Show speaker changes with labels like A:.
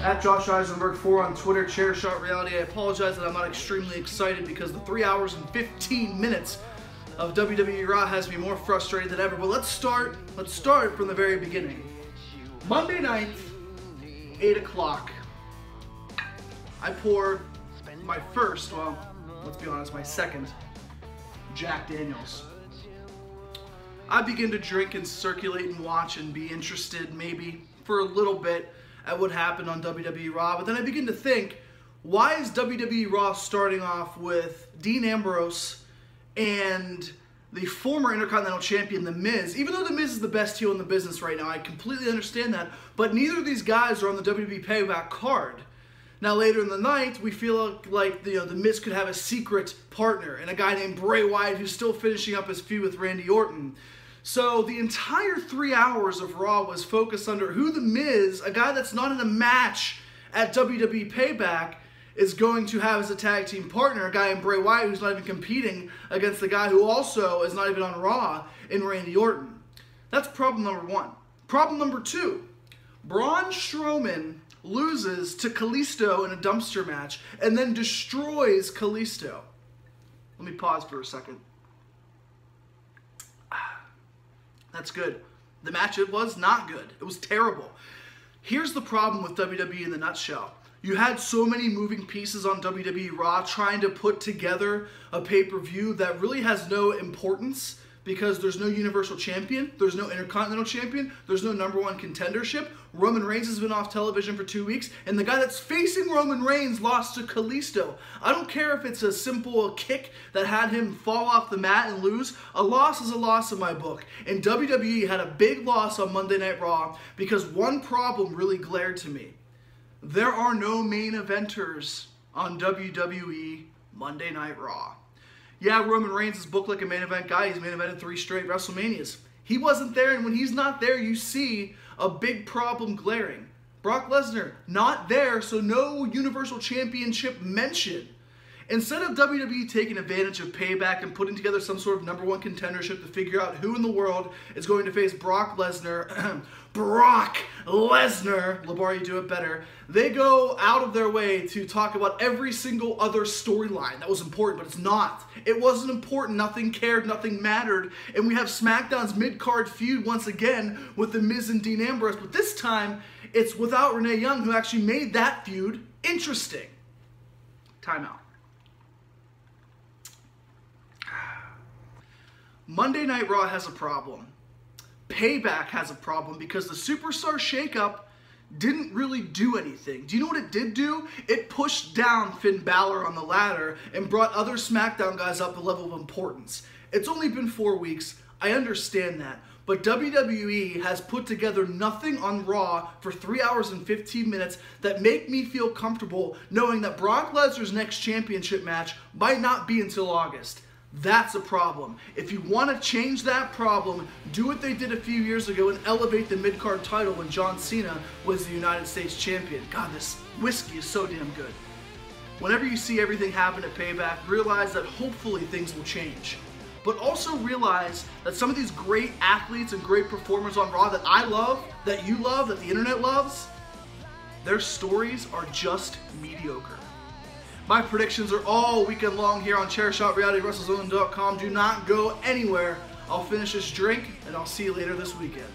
A: At Josh Eisenberg 4 on Twitter, Chairshot Reality. I apologize that I'm not extremely excited because the 3 hours and 15 minutes of WWE RAW has me more frustrated than ever. But let's start from the very beginning. Monday night, 8 o'clock. I pour my first, well, let's be honest, my second Jack Daniels. I begin to drink and circulate and watch and be interested maybe for a little bit at what happened on WWE RAW, but then I begin to think, why is WWE RAW starting off with Dean Ambrose and the former Intercontinental Champion, The Miz? Even though The Miz is the best heel in the business right now, I completely understand that, but neither of these guys are on the WWE Payback card. Now later in the night, we feel like The Miz could have a secret partner and a guy named Bray Wyatt who's still finishing up his feud with Randy Orton. So the entire 3 hours of Raw was focused under who The Miz, a guy that's not in a match at WWE Payback, is going to have as a tag team partner, a guy in Bray Wyatt who's not even competing against the guy who also is not even on Raw in Randy Orton. That's problem number one. Problem number two, Braun Strowman loses to Kalisto in a dumpster match and then destroys Kalisto. Let me pause for a second. That's good. The match, it was not good. It was terrible. Here's the problem with WWE in the nutshell. You had so many moving pieces on WWE Raw trying to put together a pay-per-view that really has no importance because there's no Universal Champion, there's no Intercontinental Champion, there's no #1 contendership. Roman Reigns has been off television for 2 weeks, and the guy that's facing Roman Reigns lost to Kalisto. I don't care if it's a simple kick that had him fall off the mat and lose. A loss is a loss in my book. And WWE had a big loss on Monday Night Raw because one problem really glared to me. There are no main eventers on WWE Monday Night Raw. Yeah, Roman Reigns is booked like a main event guy. He's main evented 3 straight WrestleManias. He wasn't there, and when he's not there, you see a big problem glaring. Brock Lesnar, not there, so no Universal Championship mention. Instead of WWE taking advantage of Payback and putting together some sort of #1 contendership to figure out who in the world is going to face Brock Lesnar, Brock Lesnar, Labari, you do it better, they go out of their way to talk about every single other storyline that was important, but it's not. It wasn't important, nothing cared, nothing mattered, and we have SmackDown's mid-card feud once again with The Miz and Dean Ambrose, but this time it's without Renee Young, who actually made that feud interesting. Timeout. Monday Night Raw has a problem. Payback has a problem because the Superstar Shakeup didn't really do anything. Do you know what it did do? It pushed down Finn Balor on the ladder and brought other SmackDown guys up a level of importance. It's only been 4 weeks. I understand that. But WWE has put together nothing on Raw for 3 hours and 15 minutes that make me feel comfortable knowing that Brock Lesnar's next championship match might not be until August. That's a problem. If you want to change that problem, do what they did a few years ago and elevate the mid-card title when John Cena was the United States Champion. God, this whiskey is so damn good. Whenever you see everything happen at Payback, realize that hopefully things will change. But also realize that some of these great athletes and great performers on Raw that I love, that you love, that the internet loves, their stories are just mediocre. My predictions are all weekend long here on ChairShotRealityWrestleZone.com. Do not go anywhere. I'll finish this drink, and I'll see you later this weekend.